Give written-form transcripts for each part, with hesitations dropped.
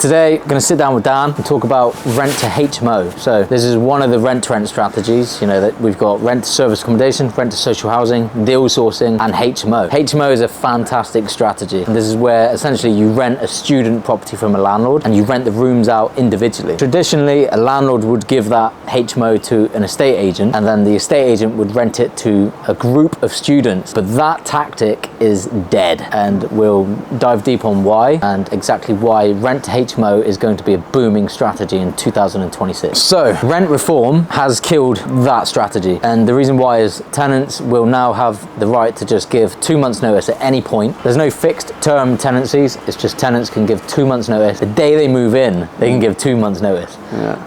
Today, I'm going to sit down with Dan and talk about rent to HMO. So this is one of the rent-to-rent strategies. You know that we've got rent to service accommodation, rent to social housing, deal sourcing, and HMO. HMO is a fantastic strategy. And this is where essentially you rent a student property from a landlord and you rent the rooms out individually. Traditionally, a landlord would give that HMO to an estate agent, and then the estate agent would rent it to a group of students. But that tactic is dead, and we'll dive deep on why and exactly why rent to HMO is going to be a booming strategy in 2026. So rent reform has killed that strategy, and the reason why is tenants will now have the right to just give 2 months notice at any point. There's no fixed term tenancies, it's just tenants can give 2 months notice. The day they move in, they can give 2 months notice,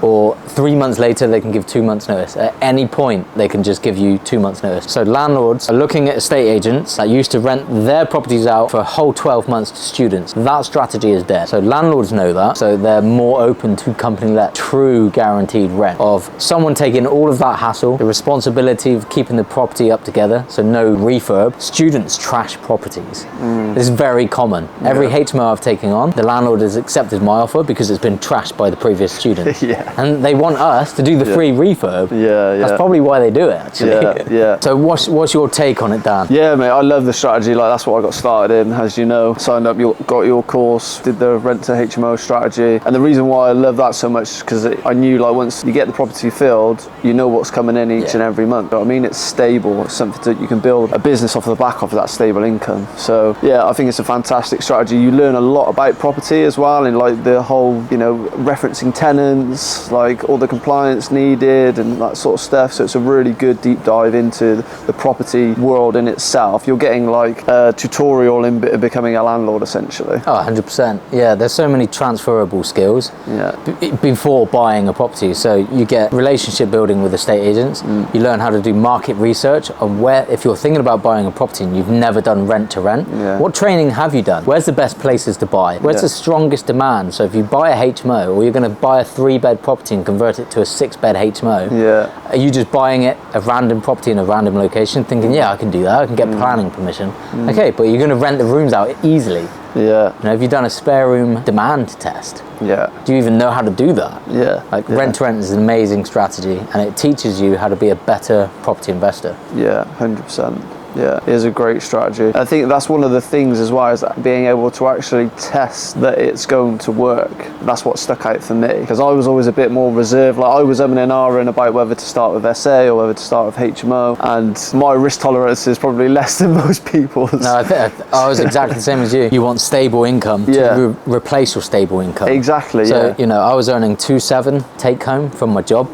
or 3 months later they can give 2 months notice. At any point they can just give you 2 months notice. So landlords are looking at estate agents that used to rent their properties out for a whole 12 months to students. That strategy is dead. So landlords know that, so they're more open to company-let true guaranteed rent of someone taking all of that hassle, the responsibility of keeping the property up together, so no refurb. Students trash properties. This is very common. Every HMO I've taken on, the landlord has accepted my offer because it's been trashed by the previous students. And they want us to do the free refurb. That's probably why they do it, actually. So what's your take on it, Dan? Yeah, mate, I love the strategy. Like, that's what I got started in, as you know. Signed up, got your course, did the rent to HMO strategy. And the reason why I love that so much is because I knew, like, once you get the property filled, you know what's coming in each and every month. You know what I mean? It's stable. It's something that you can build a business off the back of that stable income. So yeah, I think it's a fantastic strategy. You learn a lot about property as well, and like the whole, you know, referencing tenants, like all the compliance needed and that sort of stuff. So it's a really good deep dive into the property world in itself. You're getting like a tutorial in becoming a landlord, essentially. Oh, 100%. Yeah, there's so many transferable skills before buying a property. So you get relationship building with estate agents. You learn how to do market research on where, if you're thinking about buying a property and you've never done rent to rent, what training have you done? Where's the best places to buy? Where's the strongest demand? So if you buy a HMO, or you're going to buy a 3-bed property and convert it to a 6-bed HMO, are you just buying it a random property in a random location thinking, yeah, I can do that, I can get planning permission? Okay, but you're going to rent the rooms out easily. You know, have you done a spare room demand test? Do you even know how to do that? Like rent to rent is an amazing strategy, and it teaches you how to be a better property investor. 100%. Yeah, it is a great strategy. I think that's one of the things as well, is that being able to actually test that it's going to work. That's what stuck out for me, because I was always a bit more reserved. Like, I was umming and ahhing about whether to start with SA or whether to start with HMO, and my risk tolerance is probably less than most people's. No, I was exactly the same as you. You want stable income to replace your stable income. Exactly. So you know, I was earning 2.7 take home from my job.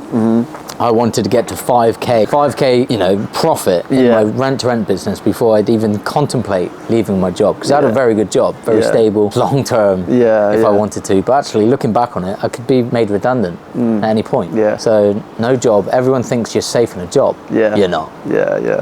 I wanted to get to 5k, you know, profit in my rent-to-rent business before I'd even contemplate leaving my job, because I had a very good job, very stable, long-term, if I wanted to. But actually, looking back on it, I could be made redundant at any point. So no job. Everyone thinks you're safe in a job. You're not.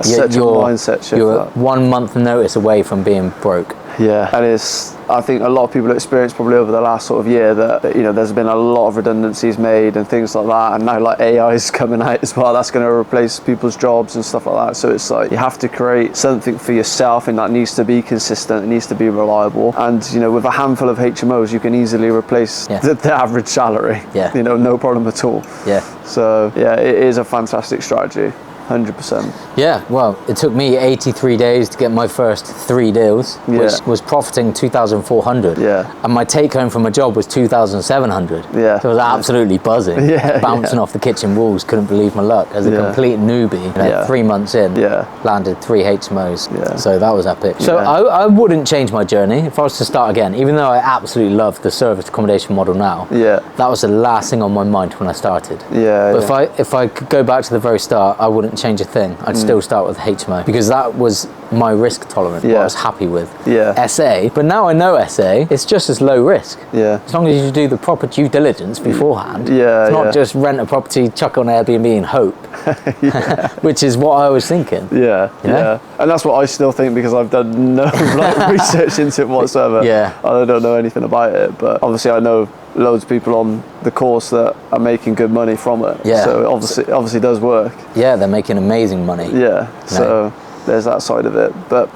Such a mindset shift. You're 1 month notice away from being broke. And it's, I think a lot of people experience probably over the last sort of year that, you know, there's been a lot of redundancies made and things like that, and now like AI is coming out as well. That's going to replace people's jobs and stuff like that. So it's like you have to create something for yourself, and that needs to be consistent, it needs to be reliable. And you know, with a handful of HMOs, you can easily replace the average salary. You know, no problem at all. So yeah, it is a fantastic strategy. 100%. Yeah, well, it took me 83 days to get my first 3 deals, which was profiting 2,400. And my take home from my job was 2,700. So I was absolutely buzzing, bouncing off the kitchen walls, couldn't believe my luck. As a complete newbie, you know, 3 months in, landed 3 HMOs. So that was epic. So I wouldn't change my journey if I was to start again, even though I absolutely love the service accommodation model now. That was the last thing on my mind when I started. But if I could go back to the very start, I wouldn't change a thing. I'd still start with HMO, because that was my risk tolerance, what I was happy with. SA, but now I know SA, it's just as low risk. As long as you do the proper due diligence beforehand. It's not just rent a property, chuck on Airbnb and hope, which is what I was thinking. You know? And that's what I still think, because I've done no like, research into it whatsoever. I don't know anything about it, but obviously I know loads of people on the course that are making good money from it. So it obviously does work. They're making amazing money. So there's that side of it, but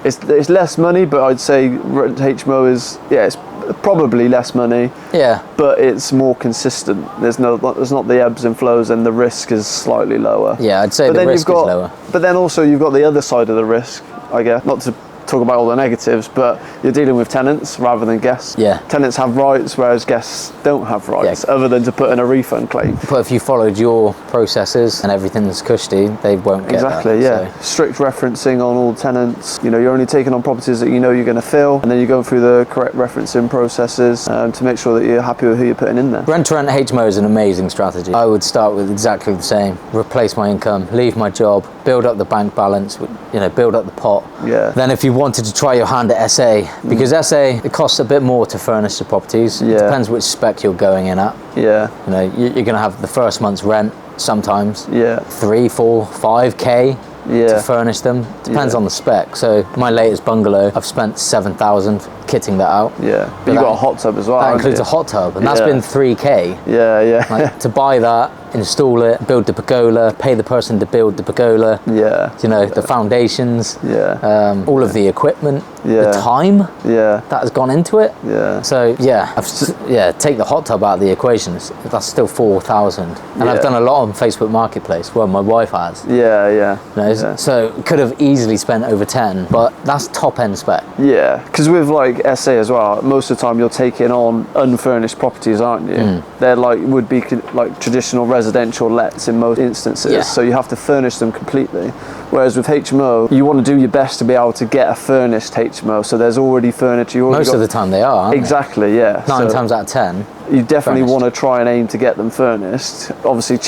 it's less money. But I'd say rent HMO is it's probably less money, Yeah. but it's more consistent. There's not the ebbs and flows, and the risk is slightly lower. Yeah, I'd say the risk is lower. But then also you've got the other side of the risk, I guess. Not to talk about all the negatives, but you're dealing with tenants rather than guests. Yeah. Tenants have rights, whereas guests don't have rights, other than to put in a refund claim. But if you followed your processes and everything's cushy, they won't get Exactly, that. yeah. Strict referencing on all tenants. You know, you're only taking on properties that you know you're going to fill, and then you're going through the correct referencing processes to make sure that you're happy with who you're putting in there. Rent-to-Rent HMO is an amazing strategy. I would start with exactly the same. Replace my income, leave my job, build up the bank balance, you know, build up the pot. Yeah. Then if you wanted to try your hand at SA, because SA, it costs a bit more to furnish the properties. Yeah. It depends which spec you're going in at. Yeah. You know, you're going to have the first month's rent sometimes. Yeah. 3, 4, 5K. Yeah. To furnish them. Depends on the spec. So my latest bungalow, I've spent 7,000 kitting that out. Yeah. But you got a hot tub as well. That includes a hot tub, and that's been 3K. Yeah, yeah. Like, to buy that, install it, build the pergola, pay the person to build the pergola. Yeah. You know, the foundations. Yeah. All of the equipment. Yeah. The time Yeah. that has gone into it. Yeah. So take the hot tub out of the equation. That's still 4,000. And Yeah. I've done a lot on Facebook Marketplace. Well, my wife has. Yeah, yeah. You know, Yeah. so could have easily spent over 10, but that's top end spec. Yeah, because with like SA as well, most of the time you're taking on unfurnished properties, aren't you? They're would be like traditional residential lets in most instances, Yeah. so you have to furnish them completely. Whereas with HMO, you want to do your best to be able to get a furnished HMO, so there's already furniture. Most of the time they are, aren't exactly, yeah. they? 9 So times out of 10. you definitely furnished. want to try and aim to get them furnished. Obviously,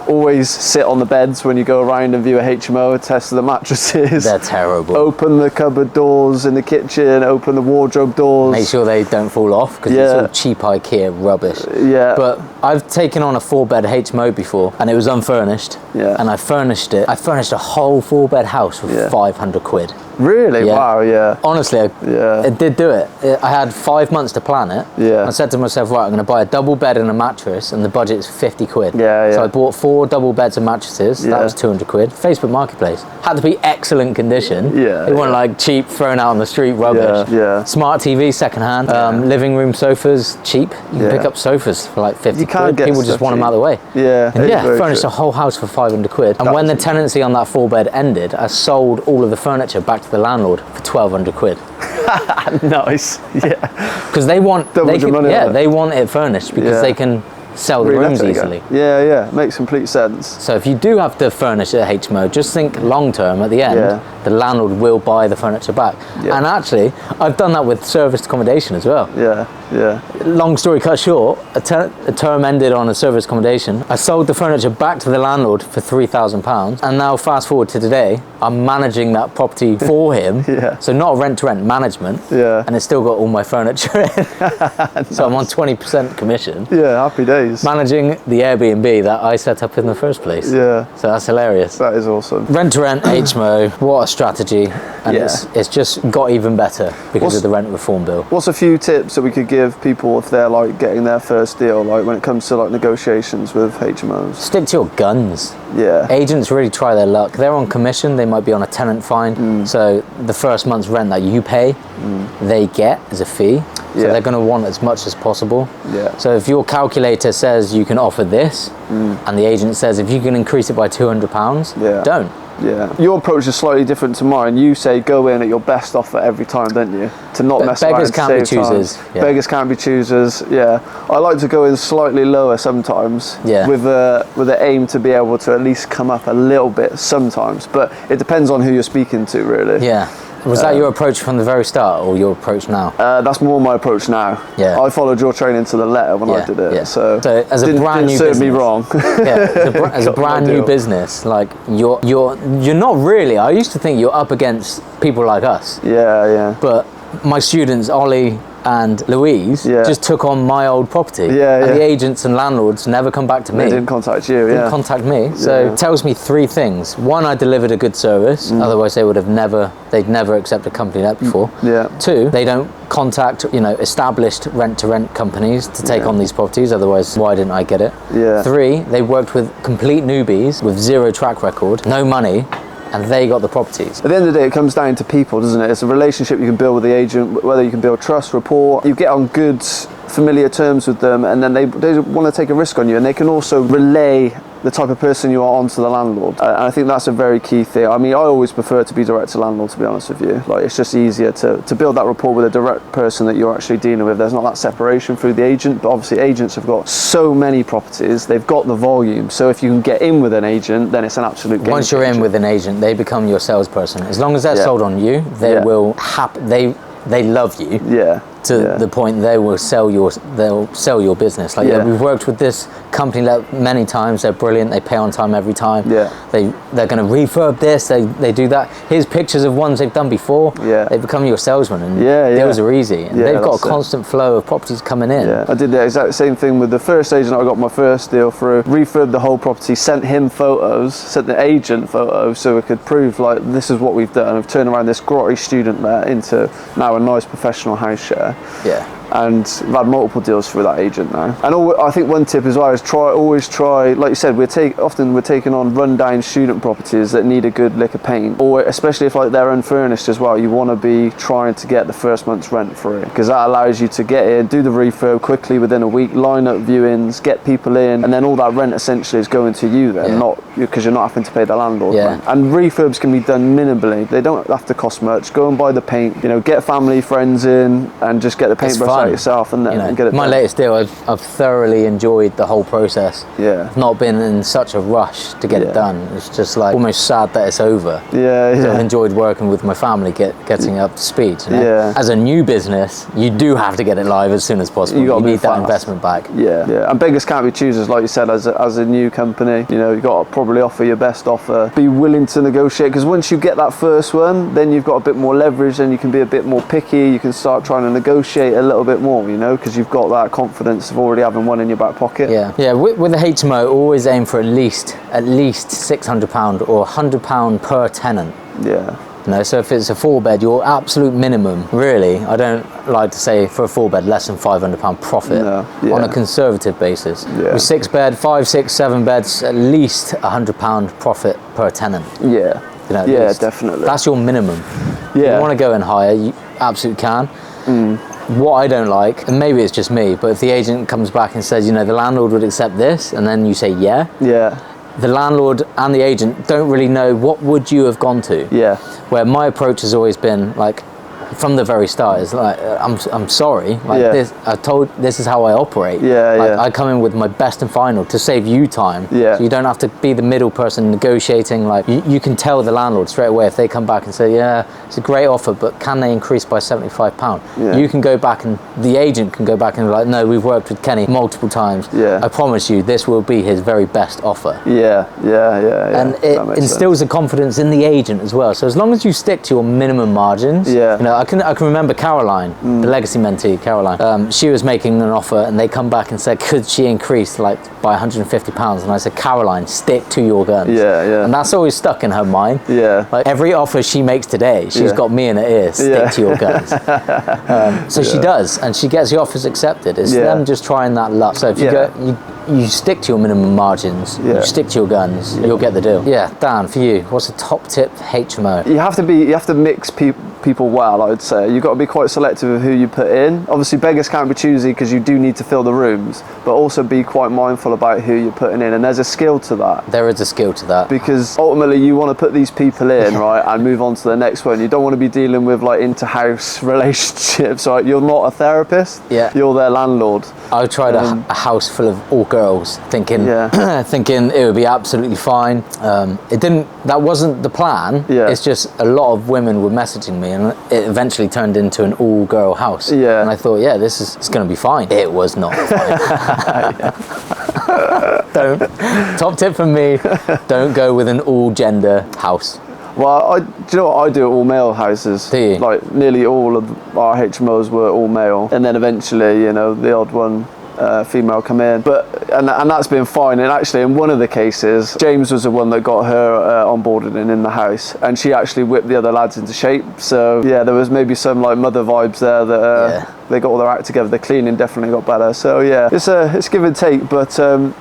always sit on the beds when you go around and view a HMO, test the mattresses. They're terrible. Open the cupboard doors in the kitchen, open the wardrobe doors. Make sure they don't fall off, because it's all cheap IKEA rubbish. Yeah. But I've taken on a 4-bed HMO before, and it was unfurnished. Yeah. And I furnished it. I furnished a whole 4-bed house with 500 quid. Really? Yeah. Wow, yeah. Honestly, I did do it. I had 5 months to plan it. Yeah. I said to myself, right, I'm going to buy a double bed and a mattress, and the budget's 50 quid. Yeah, yeah. So I bought 4 double beds and mattresses. Yeah. That was 200 quid. Facebook Marketplace. Had to be excellent condition. Yeah, It wasn't like cheap, thrown out on the street rubbish. Yeah, yeah. Smart TV, second hand. Living room sofas, cheap. You can pick up sofas for like 50 You can't quid. get People just stuff want them cheap. out of the way. Yeah. And it's very furnished true. a whole house for 500 quid. And when the tenancy on that 4-bed ended, I sold all of the furniture back to the landlord for 1,200 quid. Nice. Yeah. Because they want, Double your money on it. they want it furnished because Yeah. they can sell the rooms easily. Yeah, yeah. Makes complete sense. So if you do have to furnish a HMO, just think long term. At the end, the landlord will buy the furniture back. Yeah. And actually, I've done that with serviced accommodation as well. Yeah, yeah. Long story cut short, a term ended on a service accommodation. I sold the furniture back to the landlord for £3,000, and now fast forward to today, I'm managing that property for him. Yeah. So not rent-to-rent management. Yeah. And it's still got all my furniture in. So I'm on 20% commission, Yeah, happy days. managing the Airbnb that I set up in the first place. Yeah. So that's hilarious. That is awesome. Rent-to-rent HMO, what a strategy. And Yeah. it's just got even better because of the rent reform bill. What's a few tips that we could give people if they're like getting their first deal, like when it comes to like negotiations with HMOs? Stick to your guns. Yeah. Agents really try their luck. They're on commission, they might be on a tenant fine. So the first month's rent that you pay, they get as a fee. So Yeah. they're going to want as much as possible. Yeah. So if your calculator says you can offer this, and the agent says if you can increase it by £200, Yeah. don't. Yeah. Your approach is slightly different to mine. You say go in at your best offer every time, don't you? To not mess around. Beggars can't be save time. choosers. Yeah. Beggars can't be choosers. Yeah. I like to go in slightly lower sometimes. Yeah. With the aim to be able to at least come up a little bit sometimes. But it depends on who you're speaking to, really. Yeah. Was that your approach from the very start, or your approach now? That's more my approach now. Yeah. I followed your training to the letter when I did it. Yeah. So as a brand new serve me business, wrong. yeah, as a Got my brand new deal. business, like you're not really. I used to think you're up against people like us, Yeah, yeah. but my students Ollie and Louise Yeah. just took on my old property. Yeah, and yeah. the agents and landlords never come back to me. They didn't contact you, Didn't yeah. contact me. So it tells me 3 things. One, I delivered a good service. Otherwise, they'd never accept a company like that before. Yeah. 2, they don't contact, established rent-to-rent companies to take on these properties. Otherwise, why didn't I get it? Yeah. 3, they worked with complete newbies with 0 track record, no money, and they got the properties. At the end of the day, it comes down to people, doesn't it? It's a relationship you can build with the agent, whether you can build trust, rapport, you get on good, familiar terms with them, and then they want to take a risk on you, and they can also relay the type of person you are onto the landlord. And I think that's a very key thing. I mean, I always prefer to be direct to landlord, to be honest with you. Like, it's just easier to build that rapport with a direct person that you're actually dealing with. There's not that separation through the agent, but obviously agents have got so many properties, they've got the volume. So if you can get in with an agent, then it's an absolute game Once you're in with an agent, they become your salesperson. As long as they're sold on you, they will they love you. To the point they will sell your business. Like, we've worked with this company many times. They're brilliant. They pay on time every time. They're going to refurb this. They do that. Here's pictures of ones they've done before. They become your salesman, and deals are easy. And they've got a constant flow of properties coming in. I did the exact same thing with the first agent I got my first deal through. Refurbed the whole property, sent him photos, sent the agent photos, so we could prove like this is what we've done. I've turned around this grotty student there into now a nice professional house share. And we've had multiple deals through that agent now. And I think one tip as well is always try, like you said, often we're taking on rundown student properties that need a good lick of paint, or especially if like they're unfurnished as well, you want to be trying to get the first month's rent free, because that allows you to get in, do the refurb quickly within a week, line up viewings, get people in, and then all that rent essentially is going to you then, not because you're not having to pay the landlord rent. And refurbs can be done minimally. They don't have to cost much. Go and buy the paint, get family, friends in, and just get the paintbrush out yourself and get it my done. Latest deal, I've thoroughly enjoyed the whole process. I've not been in such a rush to get it done. It's just like almost sad that it's over. So I've enjoyed working with my family, getting up to speed. As a new business, you do have to get it live as soon as possible. You need that investment back. And beggars can't be choosers, like you said. As a new company, you've got to probably offer your best offer, be willing to negotiate, because once you get that first one, then you've got a bit more leverage, and you can be a bit more picky. You can start trying to negotiate a little bit more, because you've got that confidence of already having one in your back pocket. With the HMO, always aim for at least £600 or £100 per tenant. So if it's a 4-bed, your absolute minimum, really, I don't like to say for a 4-bed less than £500 profit on a conservative basis. With 6-bed, 5, 6, 7 beds, at least £100 profit per tenant. Definitely. That's your minimum. If you want to go in higher, you absolutely can. What I don't like, and maybe it's just me, but if the agent comes back and says, the landlord would accept this, and then you say the landlord and the agent don't really know what would you have gone to. Where my approach has always been like, from the very start, is like, I'm sorry, this is how I operate. I come in with my best and final to save you time. So you don't have to be the middle person negotiating. Like, you can tell the landlord straight away if they come back and say, it's a great offer, but can they increase by £75? You can go back, and the agent can go back and be like, no, we've worked with Kenny multiple times. I promise you, this will be his very best offer. And it instills a confidence in the agent as well. So as long as you stick to your minimum margins, I can remember Caroline, the legacy mentee, Caroline. She was making an offer, and they come back and said, could she increase by £150? And I said, Caroline, stick to your guns. And that's always stuck in her mind. Like, every offer she makes today, she's got me in her ear, stick to your guns. So she does, and she gets the offers accepted. It's them just trying that luck. So if you stick to your minimum margins, you stick to your guns, you'll get the deal. Dan, for you, what's a top tip for HMO? You have to mix people well, I would say. You've got to be quite selective of who you put in. Obviously, beggars can't be choosy, because you do need to fill the rooms, but also be quite mindful about who you're putting in, and there's a skill to that. There is a skill to that. Because ultimately, you want to put these people in, right, and move on to the next one. You don't want to be dealing with like inter-house relationships, right? You're not a therapist, you're their landlord. I tried a house full of all girls, thinking thinking it would be absolutely fine. It didn't. That wasn't the plan. It's just a lot of women were messaging me, and it eventually turned into an all-girl house. And I thought, it's going to be fine. It was not fine. Top tip from me: don't go with an all-gender house. Well, do you know what I do at all male houses? Do you? Like, nearly all of our HMOs were all male, and then eventually, the odd one female come in, and that's been fine. And actually, in one of the cases, James was the one that got her onboarded in the house, and she actually whipped the other lads into shape. So there was maybe some like mother vibes there that they got all their act together. The cleaning definitely got better. So yeah, it's give and take, but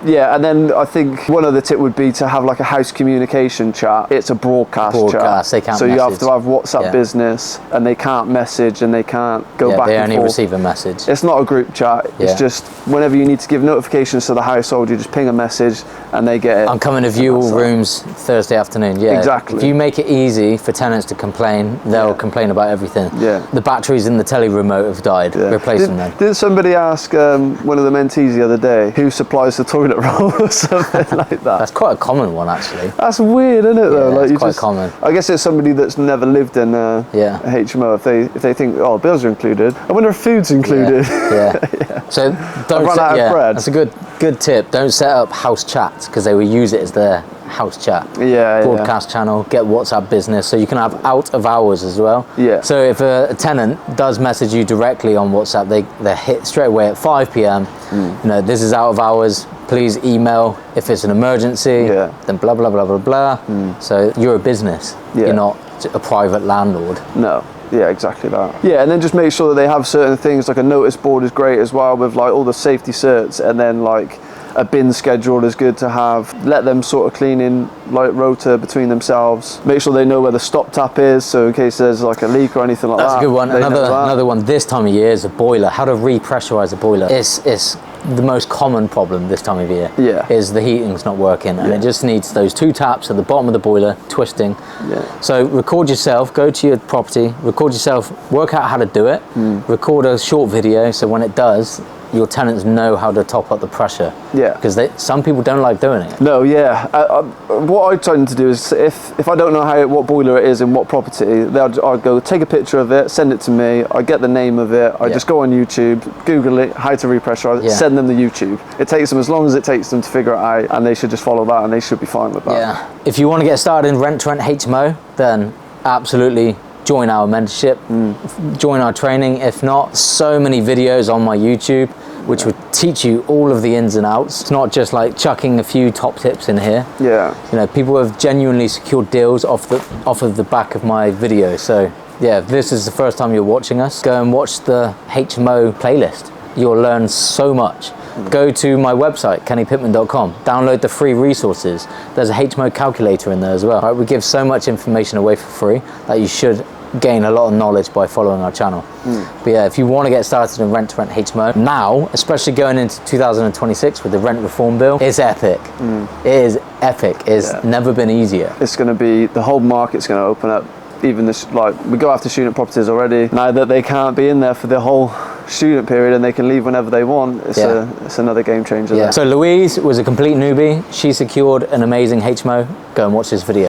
yeah. And then I think one other tip would be to have like a house communication chat. It's a broadcast chat. They can't so message. You have to have WhatsApp business, and they can't message and they can't go back and forth. They only receive a message. It's not a group chat. It's just whenever you need to give notifications to the household, you just ping a message and they get it. I'm coming to view all rooms Thursday afternoon. Yeah, exactly. If you make it easy for tenants to complain, they'll complain about everything. Yeah. The batteries in the telly remote have died. Replace them then. Didn't somebody ask one of the mentees the other day who supplies the toilet roll or something like that? That's quite a common one, actually. That's weird, isn't it? Though, Yeah, like it's quite common. I guess it's somebody that's never lived in a HMO. If they think, oh, bills are included. I wonder if food's included. Yeah. So don't run out of bread. That's a good tip. Don't set up house chats because they will use it as their house chat. Broadcast channel, get WhatsApp business, so you can have out of hours as well. Yeah. So if a tenant does message you directly on WhatsApp, they hit straight away at 5 p.m. You know, this is out of hours. Please email if it's an emergency. Then blah blah blah blah blah. So you're a business. You're not a private landlord. No. Yeah, exactly that. Yeah, and then just make sure that they have certain things, like a notice board is great as well, with like all the safety certs, and then like a bin schedule is good to have. Let them sort of clean in like rota between themselves. Make sure they know where the stop tap is, so in case there's like a leak or anything like that. That's a good one. Another one this time of year is a boiler. How to repressurize a boiler. It's the most common problem this time of year. Is the heating's not working, and it just needs those 2 taps at the bottom of the boiler twisting. So record yourself, go to your property, record yourself, work out how to do it, record a short video, so when it does, your tenants know how to top up the pressure. Because some people don't like doing it. No, what I tend to do is if I don't know what boiler it is in what property, I'll go take a picture of it, send it to me, I get the name of it, I just go on YouTube, Google it, how to repressurize, send them the YouTube. It takes them as long as it takes them to figure it out, and they should just follow that and they should be fine with that. If you want to get started in Rent2Rent HMO, then absolutely join our mentorship, join our training. If not, so many videos on my YouTube which would teach you all of the ins and outs. It's not just like chucking a few top tips in here. You know, people have genuinely secured deals off of the back of my video. So yeah, if this is the first time you're watching us, go and watch the HMO playlist. You'll learn so much. Go to my website, kennypitman.com, download the free resources. There's a HMO calculator in there as well. Right, we give so much information away for free that you should gain a lot of knowledge by following our channel. But yeah, if you want to get started in Rent2Rent HMO now, especially going into 2026 with the rent reform bill, it's epic. It is epic. It's never been easier. It's going to be, the whole market's going to open up. Even this, like, we go after student properties already. Now that they can't be in there for the whole student period and they can leave whenever they want, it's another game changer there. So Louise was a complete newbie. She secured an amazing HMO. Go and watch this video.